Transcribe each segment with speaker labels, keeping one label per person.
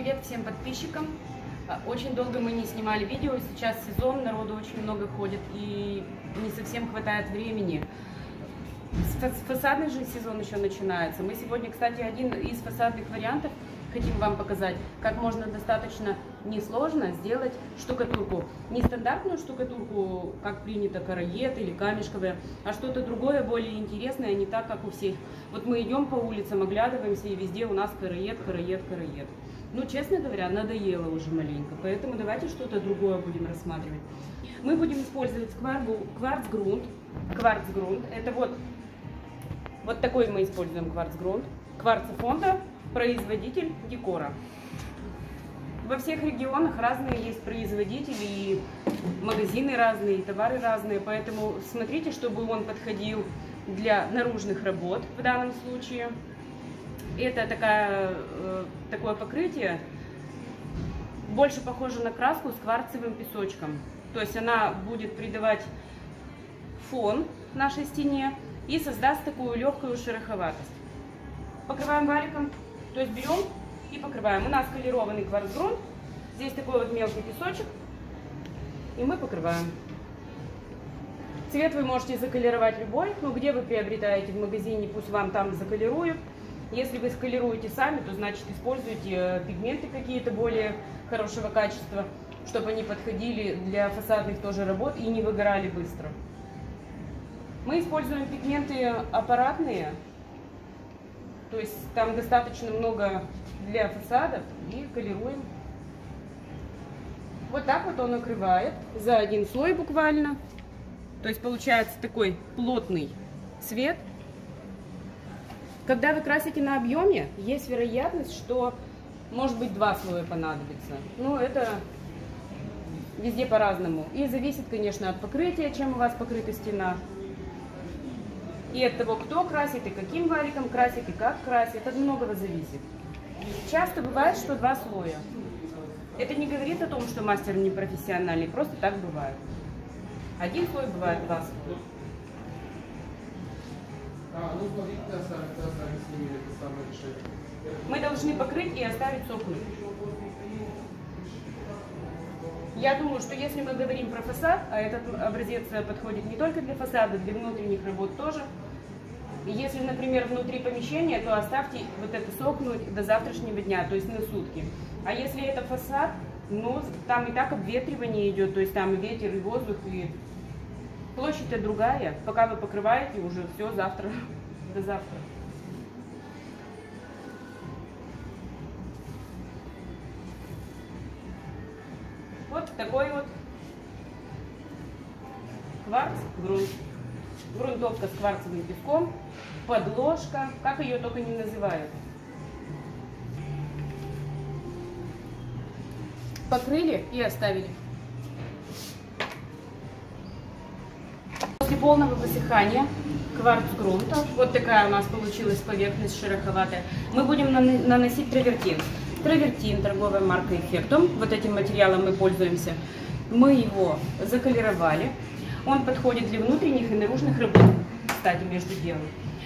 Speaker 1: Привет всем подписчикам. Очень долго мы не снимали видео, сейчас сезон, народу очень много ходит и не совсем хватает времени. Фасадный же сезон еще начинается. Мы сегодня, кстати, один из фасадных вариантов хотим вам показать, как можно достаточно несложно сделать штукатурку. Не стандартную штукатурку, как принято, караед или камешковая, а что-то другое, более интересное, не так, как у всех. Вот мы идем по улицам, оглядываемся, и везде у нас караед, караед, караед. Ну, честно говоря, надоело уже маленько, поэтому давайте что-то другое будем рассматривать. Мы будем использовать кварцгрунт. Кварцгрунт, это вот такой мы используем кварцгрунт. Кварцефонда, производитель декора. Во всех регионах разные есть производители, и магазины разные, и товары разные, поэтому смотрите, чтобы он подходил для наружных работ в данном случае. Это такое покрытие, больше похоже на краску с кварцевым песочком. То есть она будет придавать фон нашей стене и создаст такую легкую шероховатость. Покрываем валиком, то есть берем и покрываем. У нас колерованный кварцгрунт, здесь такой вот мелкий песочек, и мы покрываем. Цвет вы можете заколеровать любой, но где вы приобретаете в магазине, пусть вам там заколируют. Если вы сколируете сами, то значит используйте пигменты какие-то более хорошего качества, чтобы они подходили для фасадных тоже работ и не выгорали быстро. Мы используем пигменты аппаратные, то есть там достаточно много для фасадов, и колируем. Вот так вот он накрывает за один слой буквально. То есть получается такой плотный цвет. Когда вы красите на объеме, есть вероятность, что может быть 2 слоя понадобится. Но это везде по-разному. И зависит, конечно, от покрытия, чем у вас покрыта стена. И от того, кто красит, и каким валиком красит, и как красит. От многого зависит. Часто бывает, что 2 слоя. Это не говорит о том, что мастер не профессиональный, просто так бывает. Один слой бывает 2 слоя. Мы должны покрыть и оставить сохнуть. Я думаю, что если мы говорим про фасад, а этот образец подходит не только для фасада, для внутренних работ тоже. И если, например, внутри помещения, то оставьте вот это сохнуть до завтрашнего дня, то есть на сутки. А если это фасад, ну, там и так обветривание идет, то есть там и ветер, и воздух, и площадь-то другая. Пока вы покрываете, уже все завтра, до завтра. Вот такой вот кварцгрунт. Грунтовка с кварцевым песком, подложка, как ее только не называют. Покрыли и оставили. После полного высыхания кварцгрунта, вот такая у нас получилась поверхность шероховатая, мы будем наносить травертин. Травертин, торговая марка Effectum, вот этим материалом мы пользуемся. Мы его заколеровали. Он подходит для внутренних и наружных работ, кстати, между делом.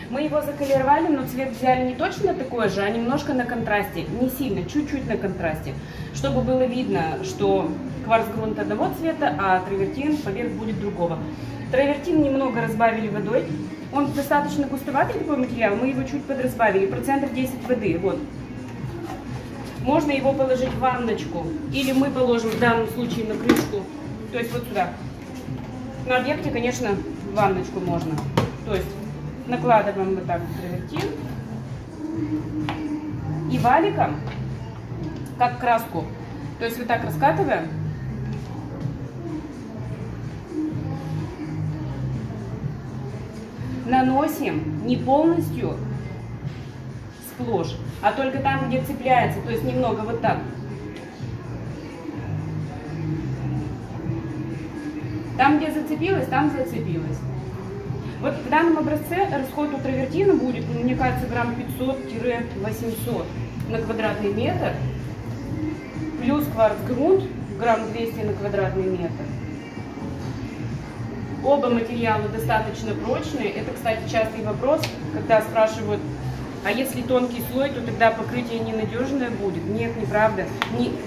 Speaker 1: Мы его заколеровали, но цвет взяли не точно такой же, а немножко на контрасте, не сильно, чуть-чуть на контрасте, чтобы было видно, что кварцгрунт одного цвета, а травертин поверх будет другого. Травертин немного разбавили водой, он достаточно густоватый такой материал, мы его чуть подразбавили, процентов 10 воды, вот. Можно его положить в ванночку, или мы положим в данном случае на крышку, то есть вот сюда. На объекте, конечно, в ванночку можно. То есть накладываем вот так травертин и валиком, как краску, то есть вот так раскатываем. Наносим не полностью сплошь, а только там, где цепляется, то есть немного вот так. Там, где зацепилось, там зацепилось. Вот в данном образце расход у травертина будет, мне кажется, грамм 500-800 на квадратный метр, плюс кварцгрунт грамм 200 на квадратный метр. Оба материала достаточно прочные. Это, кстати, частый вопрос, когда спрашивают, А если тонкий слой, то тогда покрытие ненадежное будет. Нет, неправда.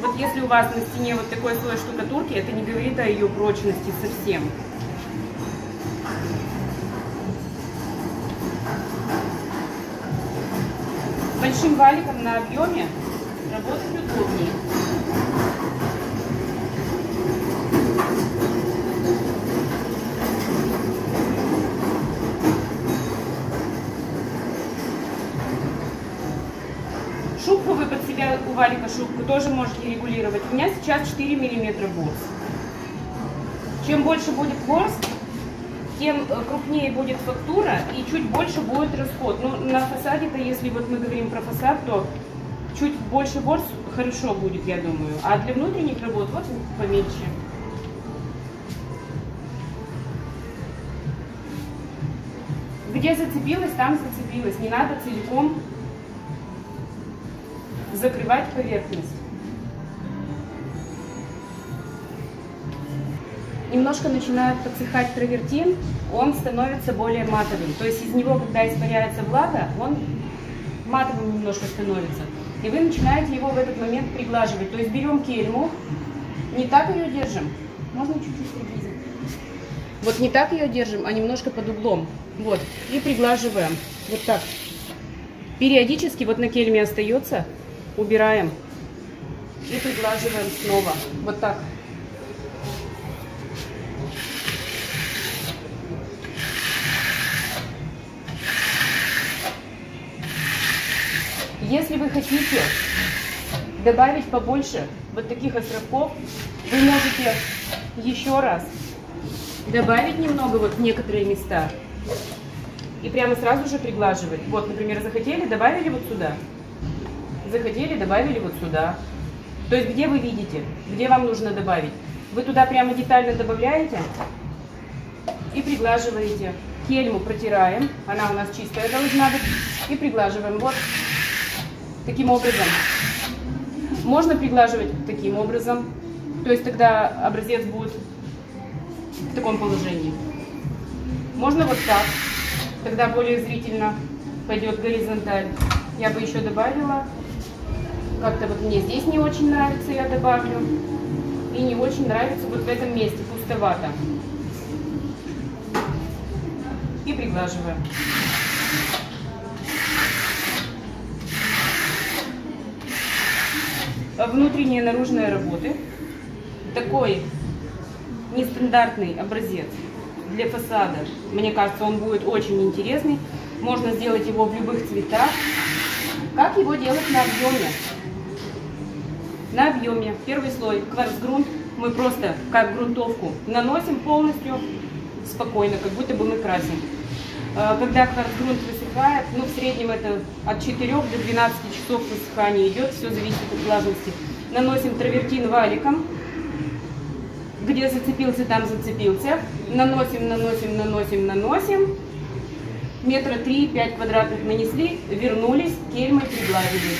Speaker 1: Вот если у вас на стене вот такой слой штукатурки, это не говорит о ее прочности совсем. Большим валиком на объеме работать удобнее. Шубку вы под себя, у валика шубку тоже можете регулировать. У меня сейчас 4 мм ворс. Чем больше будет ворс, тем крупнее будет фактура и чуть больше будет расход. Ну, на фасаде-то, если вот мы говорим про фасад, то чуть больше ворс хорошо будет, я думаю. А для внутренних работ вот поменьше. Где зацепилась, там зацепилась. Не надо целиком закрывать поверхность. Немножко начинает подсыхать травертин, он становится более матовым. То есть из него, когда испаряется влага, он матовым немножко становится. И вы начинаете его в этот момент приглаживать. То есть берем кельму, не так ее держим, можно чуть-чуть приблизить. Вот не так ее держим, а немножко под углом. Вот, и приглаживаем. Вот так. Периодически вот на кельме остается, убираем и приглаживаем снова. Вот так. Если вы хотите добавить побольше вот таких островков, вы можете еще раз добавить немного вот в некоторые места и прямо сразу же приглаживать. Вот, например, захотели, добавили вот сюда. Захотели, добавили вот сюда. То есть, где вы видите, где вам нужно добавить. Вы туда прямо детально добавляете и приглаживаете. Кельму протираем, она у нас чистая должна быть, и приглаживаем. Вот таким образом. Можно приглаживать таким образом, то есть тогда образец будет в таком положении. Можно вот так, тогда более зрительно пойдет горизонталь. Я бы еще добавила, как-то вот мне здесь не очень нравится, я добавлю. И не очень нравится вот в этом месте, пустовато. И приглаживаем. Внутренние и наружные работы. Такой нестандартный образец для фасада. Мне кажется, он будет очень интересный. Можно сделать его в любых цветах. Как его делать на объеме? На объеме. Первый слой кварцгрунт мы просто как грунтовку наносим полностью спокойно, как будто бы мы красим. Когда кварцгрунт высыхает, ну в среднем это от 4 до 12 часов высыхания идет, все зависит от влажности. Наносим травертин валиком, где зацепился, там зацепился. Наносим, наносим, наносим, наносим. Метра 3-5 квадратных нанесли, вернулись, кельмой приглаживаем.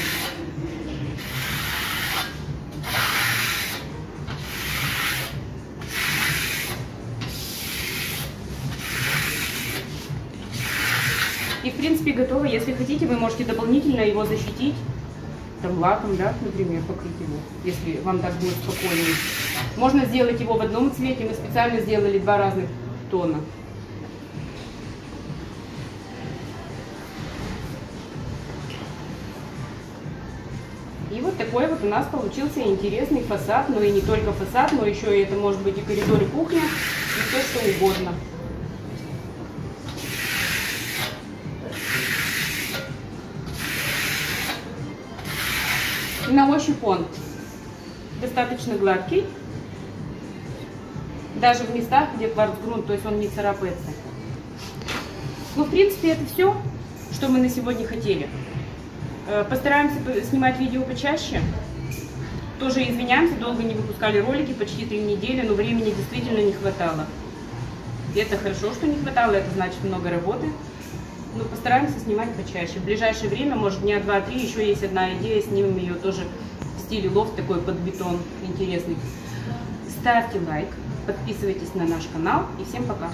Speaker 1: И в принципе готово. Если хотите, вы можете дополнительно его защитить, там лаком, да, например, покрыть его, если вам так будет спокойнее. Можно сделать его в одном цвете, мы специально сделали 2 разных тона. И вот такой вот у нас получился интересный фасад, но и не только фасад, но еще и это может быть и коридор, и кухня, и все что угодно. На ощупь он достаточно гладкий, даже в местах, где кварцгрунт, то есть он не царапается. Ну, в принципе, это все, что мы на сегодня хотели. Постараемся снимать видео почаще. Тоже извиняемся, долго не выпускали ролики, почти 3 недели, но времени действительно не хватало. И это хорошо, что не хватало, это значит много работы. Но постараемся снимать почаще. В ближайшее время, может дня 2-3, еще есть одна идея, снимем ее тоже в стиле лофт, такой под бетон, интересный. Ставьте лайк, подписывайтесь на наш канал и всем пока!